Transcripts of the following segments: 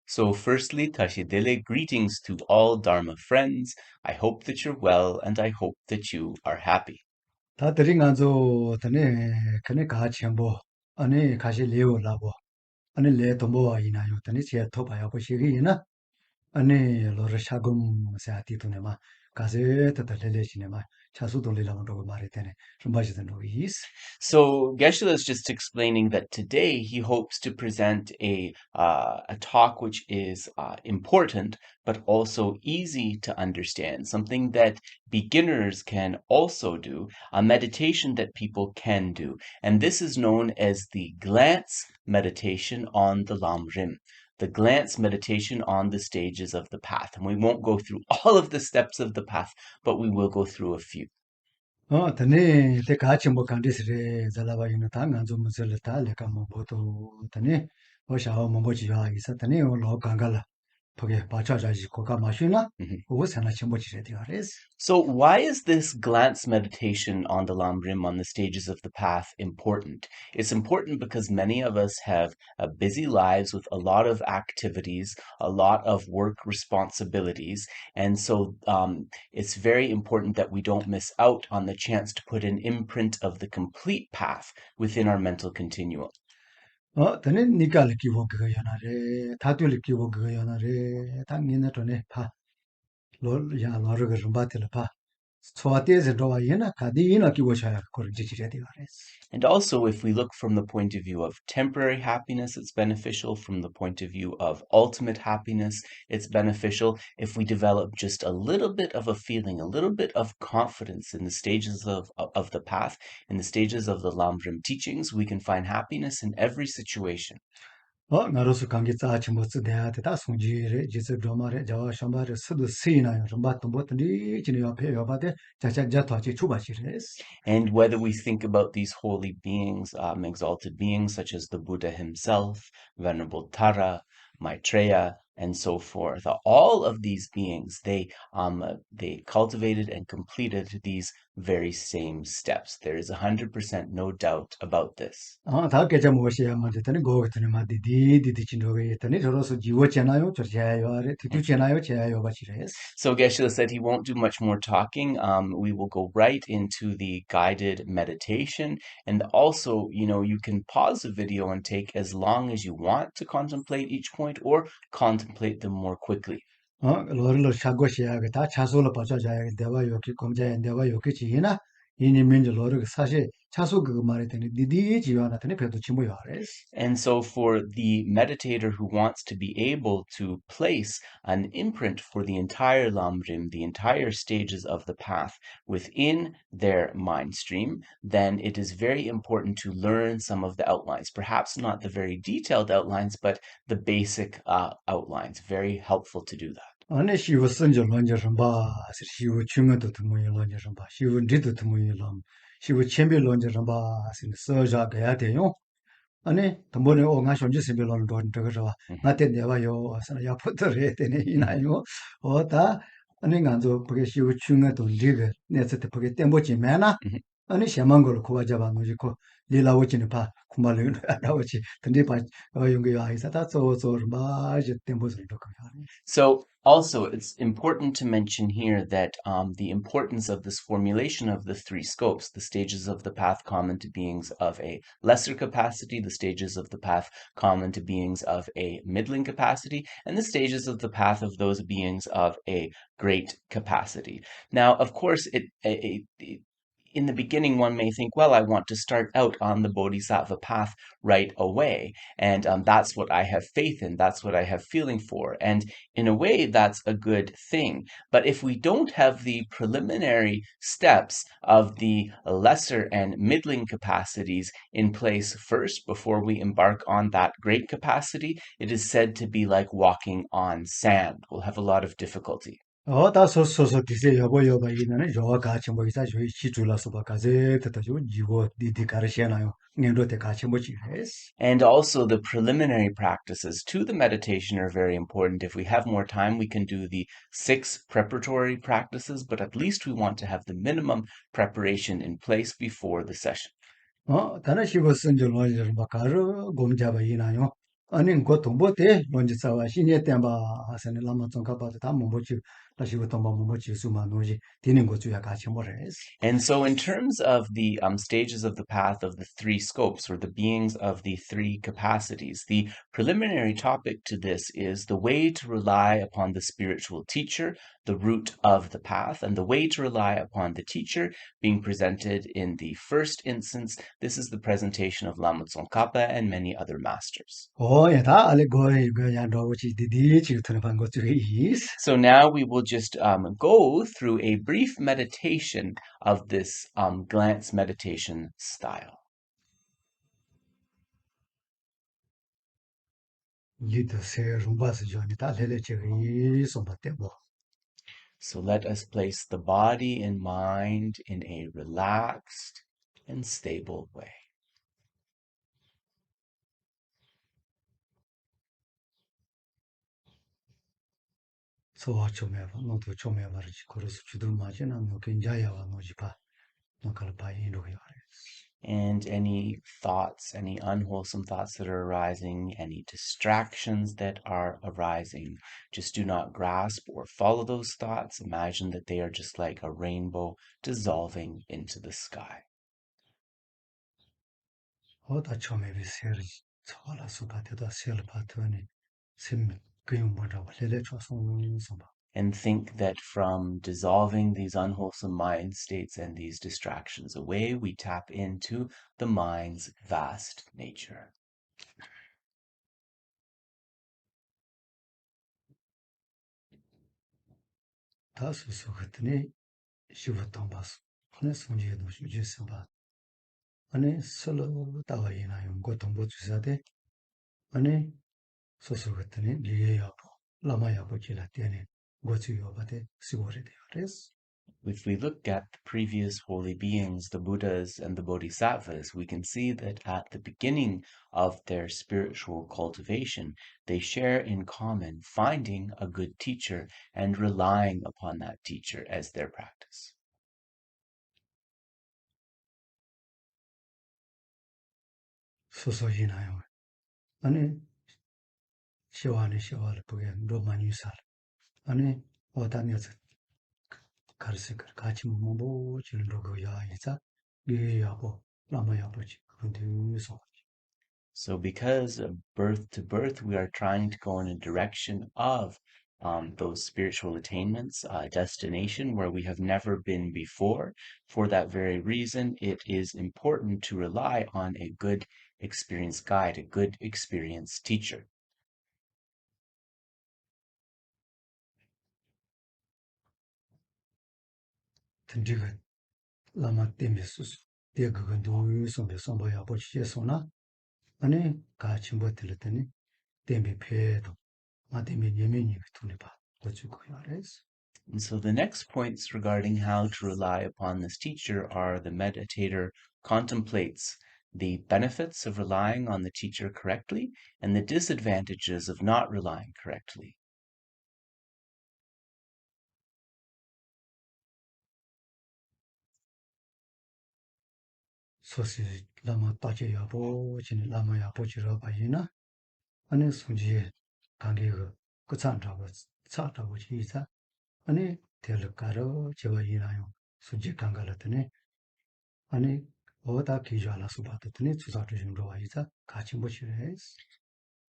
So firstly, Tashidele, greetings to all Dharma friends. I hope that you're well and I hope that you are happy. So Geshe is just explaining that today he hopes to present a talk which is important but also easy to understand, something that beginners can also do, a meditation that people can do, and this is known as the glance meditation on the Lam Rim. The glance meditation on the stages of the path. And we won't go through all of the steps of the path, but we will go through a few. So why is this glance meditation on the Lam Rim, on the stages of the path, important? It's important because many of us have busy lives with a lot of activities, a lot of work responsibilities, and so it's very important that we don't miss out on the chance to put an imprint of the complete path within our mental continuum. And also, if we look from the point of view of temporary happiness, it's beneficial. From the point of view of ultimate happiness, it's beneficial. If we develop just a little bit of a feeling, a little bit of confidence in the stages of the path, in the stages of the Lam Rim teachings, we can find happiness in every situation. And whether we think about these holy beings, exalted beings such as the Buddha himself, Venerable Tara, Maitreya, and so forth, all of these beings, they cultivated and completed these very same steps. There is 100% no doubt about this. So Geshe said he won't do much more talking. We will go right into the guided meditation. And also, you can pause the video and take as long as you want to contemplate each point or contemplate them more quickly. And so for the meditator who wants to be able to place an imprint for the entire Lam Rim, the entire stages of the path within their mind stream, then it is very important to learn some of the outlines. Perhaps not the very detailed outlines, but the basic outlines. Very helpful to do that. So also, it's important to mention here that the importance of this formulation of the three scopes, the stages of the path common to beings of a lesser capacity, the stages of the path common to beings of a middling capacity, and the stages of the path of those beings of a great capacity. Now, of course, in the beginning, one may think, well, I want to start out on the Bodhisattva path right away. And that's what I have faith in. That's what I have feeling for. And in a way, that's a good thing. But if we don't have the preliminary steps of the lesser and middling capacities in place first before we embark on that great capacity, it is said to be like walking on sand. We'll have a lot of difficulty. And also the preliminary practices to the meditation are very important. If we have more time, we can do the 6 preparatory practices, but at least we want to have the minimum preparation in place before the session. 다나 시버슨 줄 원저 바카르 곰자바 이나요. 아니 고 동보테 먼저 사와 신예 때바 하선에 라마 좀 가봐도 다 뭐지 다시고 또 뭐지 수만 노지 되는 거 주야 같이 뭐래스. And so, in terms of the stages of the path of the three scopes, or the beings of the three capacities, the preliminary topic to this is the way to rely upon the spiritual teacher, the root of the path, and the way to rely upon the teacher being presented in the first instance. This is the presentation of Lama Tsongkhapa and many other masters. 다 알레 고에 이거 야 로치 디디 지구트는 방거 쪽에 이스. So now we will just go through a brief meditation of this glance meditation style. 리드 세 rum바스 joni 다 레레 지기 som바테 뭐. So let us place the body and mind in a relaxed and stable way. 소와 좀해봐 너도 좀해 말이지 그래서 주들 맞이나 너 굉장히와 노지바 너 갈바이 노야. And any thoughts, any unwholesome thoughts that are arising, any distractions that are arising, just do not grasp or follow those thoughts. Imagine that they are just like a rainbow dissolving into the sky. 다 처음에 비세르 저라 수바테다 셀바트니 심 그용 뭐라고 레레 초송송바. And think that from dissolving these unwholesome mind states and these distractions away, we tap into the mind's vast nature. 다 수수 같으니 시부터 봤어. 하네 성지에도 주제서바. 아니 설로 따와이나 용고 동보 주사대. 아니 소소 같으니 리에야고 라마야고 지라테네 고치요바데 시고레데 아레스. If we look at the previous holy beings, the Buddhas and the Bodhisattvas, we can see that at the beginning of their spiritual cultivation, they share in common finding a good teacher and relying upon that teacher as their practice. 소소이나요. 아니 시와를 보게 로마니살. 아니 어다니어서 가르스 같이 뭐 지는 로고야 이자 리에야고 라마야고지 그런데서 So, because of birth to birth, we are trying to go in a direction of those spiritual attainments, destination where we have never been before. For that very reason, it is important to rely on a good experience guide, a good experience teacher. 든지가 라마 때미스스 대그가 누이송베 송보야 보치에서나 아니 같이 뭐 들었더니 때미 배도 마데미 예민이 투네 봐 가지고 야레스. And so the next points regarding how to rely upon this teacher are the meditator contemplates the benefits of relying on the teacher correctly and the disadvantages of not relying correctly. 소시 라마 따제야 보치니 라마야 보치러 봐이나 아니 송지에 관계가 그 찬다고 차다고 지자 아니 텔카로 제와이나요 수지 관계라더니 아니 어다 기자라 수바더니 주사도 좀 좋아이자 같이 보시래스.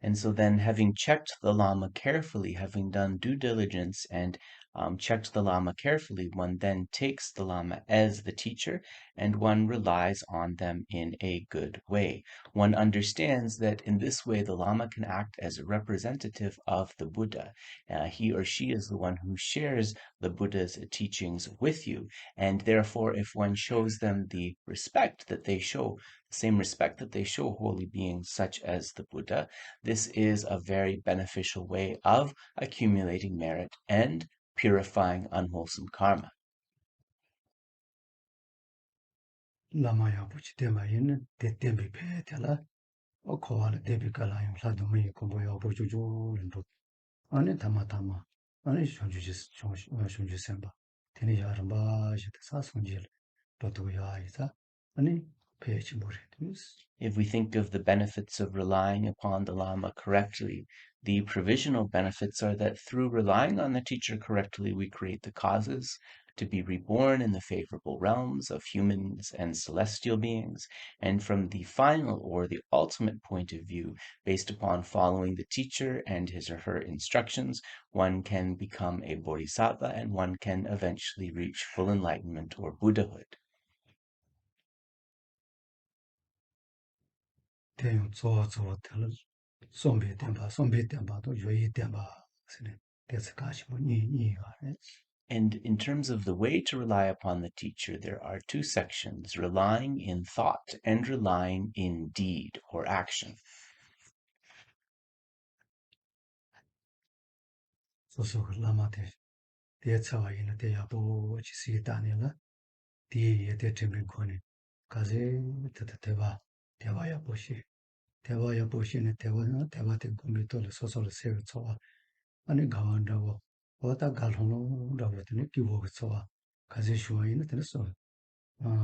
And so then, having checked the Lama carefully, having done due diligence and checked the Lama carefully, one then takes the Lama as the teacher and one relies on them in a good way. One understands that in this way the Lama can act as a representative of the Buddha. He or she is the one who shares the Buddha's teachings with you. And therefore, if one shows them the respect that they show, the same respect that they show holy beings such as the Buddha, this is a very beneficial way of accumulating merit and purifying unwholesome karma. 라마야 보치 때마에는 대tembi 배텔라 어코알 데비칼라임 사도미 공부야 보주주는도 아니 담아담아 아니 손주지 손주셈바 테니 야름바 시대 사송질 도도야 이사 아니 page more. If we think of the benefits of relying upon the Lama correctly, the provisional benefits are that through relying on the teacher correctly, we create the causes to be reborn in the favorable realms of humans and celestial beings. And from the final or the ultimate point of view, based upon following the teacher and his or her instructions, one can become a bodhisattva and one can eventually reach full enlightenment or Buddhahood. And in terms of the way to rely upon the teacher, there are two sections, relying in thought and relying in deed or action. 아니 가만다고 왔다 갈호노 라고더니 기고 그쳐와 가지 쉬어있는 데서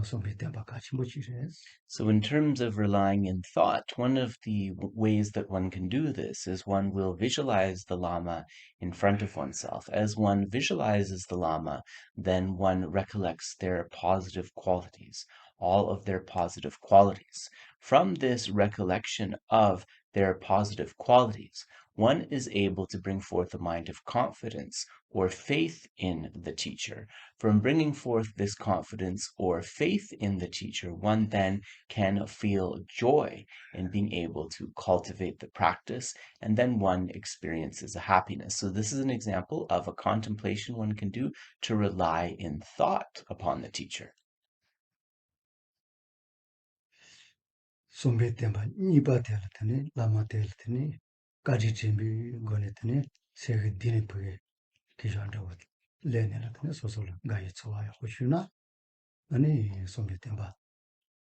소비대 바까지 뭐지래 So in terms of relying in thought, one of the ways that one can do this is one will visualize the Lama in front of oneself. As one visualizes the Lama, then one recollects their positive qualities, all of their positive qualities. From this recollection of their positive qualities, one is able to bring forth a mind of confidence or faith in the teacher. From bringing forth this confidence or faith in the teacher, one then can feel joy in being able to cultivate the practice, and then one experiences a happiness. So this is an example of a contemplation one can do to rely in thought upon the teacher. 소비대바 니바텔테니 라마텔테니 가지침비 고네테니 세게 디네프게 기존다고 레네라테니 소소를 가이 좋아요 호슈나 아니 소비대바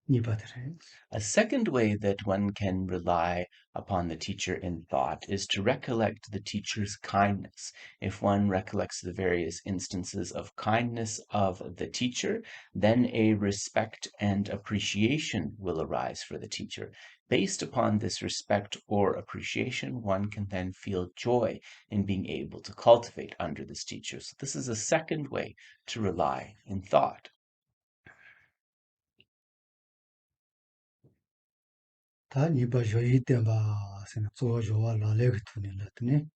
니바테레 A second way that one can rely upon the teacher in thought is to recollect the teacher's kindness. If one recollects the various instances of kindness of the teacher, then a respect and appreciation will arise for the teacher. Based upon this respect or appreciation, one can then feel joy in being able to cultivate under this teacher. So this is a second way to rely in thought. 다 니바 조이 때바 세나 조조와 라레그투니 라트니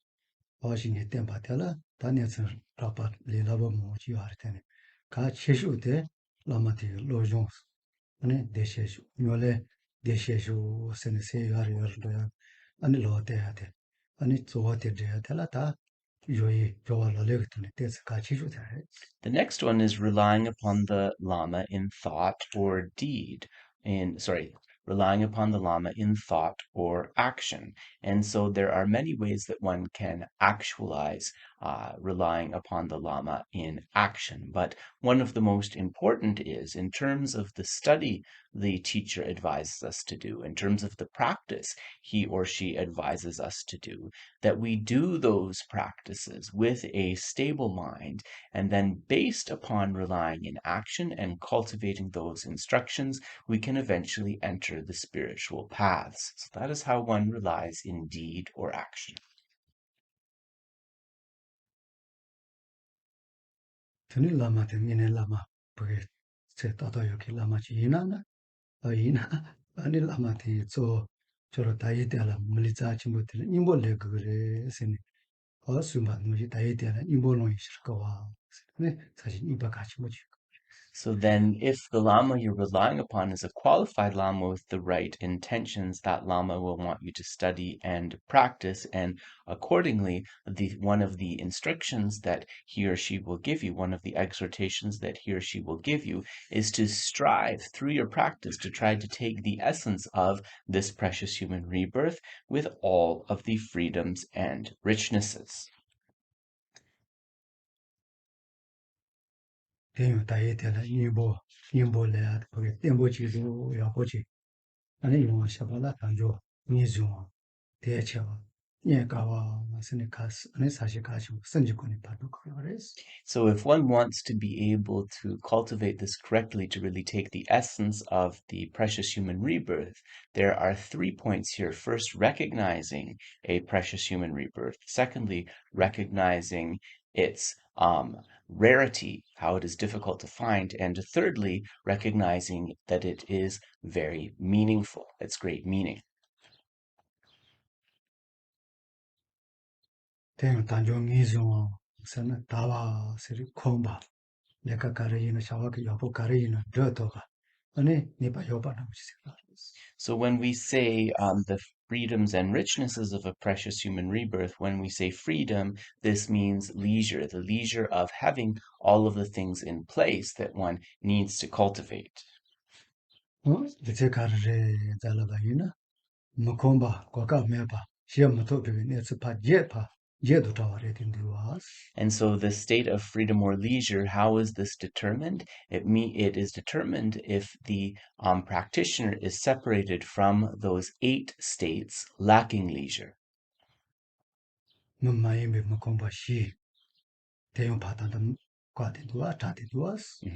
와싱이 때바텔라 다니스 라파 레라바 모지 아르테니 가 체슈데 라마티 로존스 아니 데셰슈 뇰레 데셰슈 세네세 야르야르도야 아니 로테야데 아니 조와테데야텔라 다 조이 조와 라레그투니 데스 가 체슈데 The next one is relying upon the Lama in thought or deed. Relying upon the Lama in thought or action. And so there are many ways that one can actualize relying upon the Lama in action. But one of the most important is in terms of the study the teacher advises us to do, in terms of the practice he or she advises us to do, that we do those practices with a stable mind, and then based upon relying in action and cultivating those instructions, we can eventually enter the spiritual paths. So that is how one relies in deed or action. tuni lama te mine lama pake se tato yoki lama chi ina na ina ani lama te zo choro tayi te ala muli tsa chimbo te nimbo le kukure seni sumba nuji tayi te ala nimbo longi shirka wa seni sashi nipa ka chimbo chi So then, if the Lama you're relying upon is a qualified Lama with the right intentions, that Lama will want you to study and practice, and accordingly, one of the instructions that he or she will give you, one of the exhortations that he or she will give you, is to strive through your practice to try to take the essence of this precious human rebirth with all of the freedoms and richnesses. tenyo tayi te ala nimbo le ya pake tenbo chi zo ya pochi ani yunga shabala tanjo nizu wa te chewa 예 가와 마스네 가스 아니 사실 가지고 선지권이 바로 그거래서 So if one wants to be able to cultivate this correctly, to really take the essence of the precious human rebirth, there are 3 points here. First, recognizing a precious human rebirth. Secondly, recognizing its rarity, how it is difficult to find. And thirdly, recognizing that it is very meaningful, its great meaning. 대응 단종이죠. 선은 다와 세리 콤바 내가 가르이는 샤와기 여보 가르이는 저도가 아니 네바 여바나 무시세가 So when we say the freedoms and richnesses of a precious human rebirth, when we say freedom, this means leisure, the leisure of having all of the things in place that one needs to cultivate. 이제 가르레 잘라바이나 무콤바 고가 메바 시험도 되네 스파 제파 제도 타와레 딘디와스 And so the state of freedom or leisure, how is this determined? It is determined if the practitioner is separated from those 8 states lacking leisure. 무마이메 무콤바 시 대용 바다다 과데도와 타데도와스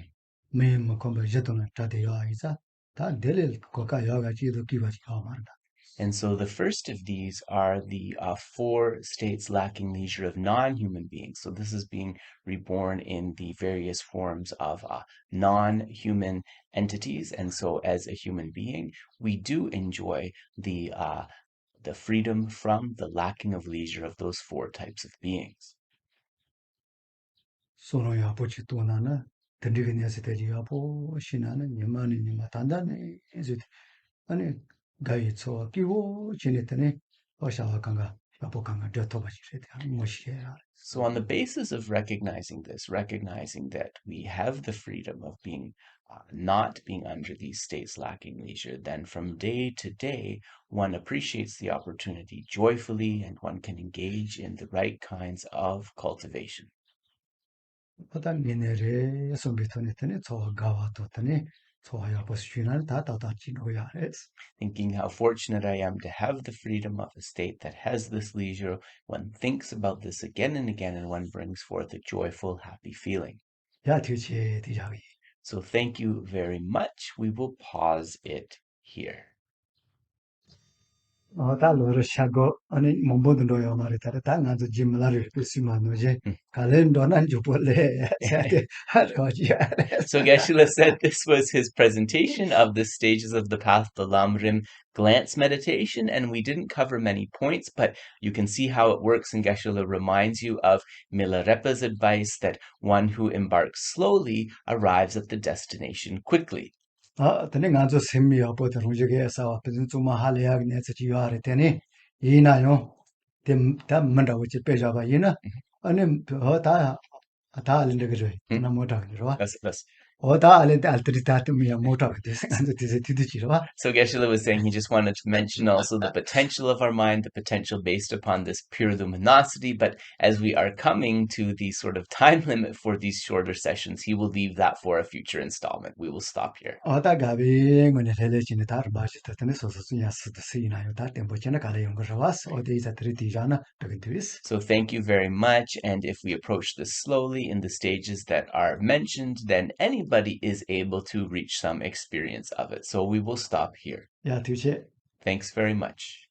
메 무콤바 제도나 타데요 이자 다 델레 고가 여가 지도 기바지 하마르다 And so the first of these are the 4 states lacking leisure of non-human beings. So this is being reborn in the various forms of non-human entities. And so as a human being, we do enjoy the freedom from the lacking of leisure of those 4 types of beings. 소노야 보치 또나나 던디그니아스 대지야보 신나는 예만이 니마 단단히 이제 아니 가이초 끼고 지냈더니 어샤와강가 야보강가 저토바지래 뭐시야 So on the basis of recognizing this, recognizing that we have the freedom of being not being under these states lacking leisure, then from day to day, one appreciates the opportunity joyfully and one can engage in the right kinds of cultivation. 바닥 미네레 소비토네더니 저 가와토더니 저야 보시나는 다다다 지노야 했어 Thinking how fortunate I am to have the freedom of a state that has this leisure, one thinks about this again and again, and one brings forth a joyful, happy feeling. 야 뒤치 뒤자기 So thank you very much. We will pause it here. 달로르 샤고 아니 몸보든도요 말이다 당아도 짐라를 쓰마노제 칼렌도난 주볼레 사테 하로지야 So Geshe said this was his presentation of the stages of the path, the Lam Rim glance meditation, and we didn't cover many points, but you can see how it works, and Geshe reminds you of Milarepa's advice that one who embarks slowly arrives at the destination quickly. tene nganzo semmi apo te rungege sawa pezin tsuma halaya ne tsi yuare tene ina yo tem ta manda wo chi pe ja ba ina ane ho ta alinde ge ana mota ge ro That's o ta alinde altritate mi mota ge nganzo te se tidu chi ro So Geshe was saying he just wanted to mention also the potential of our mind, the potential based upon this pure luminosity. But as we are coming to the sort of time limit for these shorter sessions, he will leave that for a future installment. We will stop here. o ta ga be ngone tele chi ne tar ba chi te tene so so nya su te si na yo ta tempo chena kala yo ge was o de isa tri ti jana de twis So thank you very much. And if we approach this slowly in the stages that are mentioned, then anybody is able to reach some experience of it. So we will stop here. ya tu che Thanks very much.